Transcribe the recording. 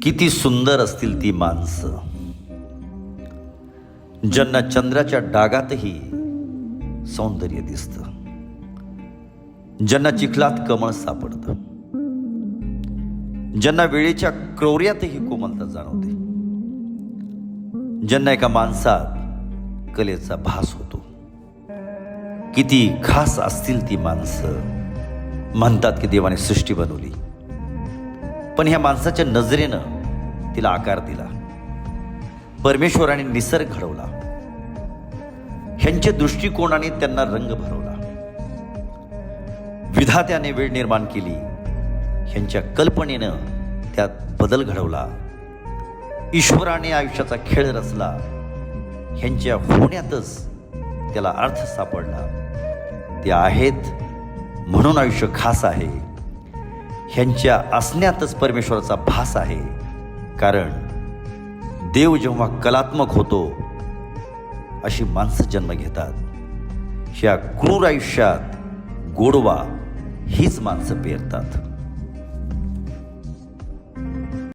किती सुंदर असतील ती माणसं, ज्यांना चंद्राच्या डागातही सौंदर्य दिसतं, ज्यांना चिखलात कमळ सापडतं, ज्यांना वेळेच्या क्रौर्यातही कोमलता जाणवते, ज्यांना एका माणसात कलेचा भास होतो. किती खास असतील ती माणसं. म्हणतात की देवाने सृष्टी बनवली, पण ह्या माणसाच्या नजरेनं तिला आकार दिला. परमेश्वराने निसर्ग घडवला, ह्यांच्या दृष्टिकोनाने त्यांना रंग भरवला. विधात्याने वेळ निर्माण केली, ह्यांच्या कल्पनेनं त्यात बदल घडवला. ईश्वराने आयुष्याचा खेळ रचला, ह्यांच्या होण्यातच त्याला अर्थ सापडला. ते आहेत म्हणून आयुष्य खास आहे, ह्यांच्या असण्यातच परमेश्वराचा भास आहे. कारण देव जेव्हा कलात्मक होतो अशी माणसं जन्म घेतात. ह्या क्रूर आयुष्यात गोडवा हीच माणसं पेरतात.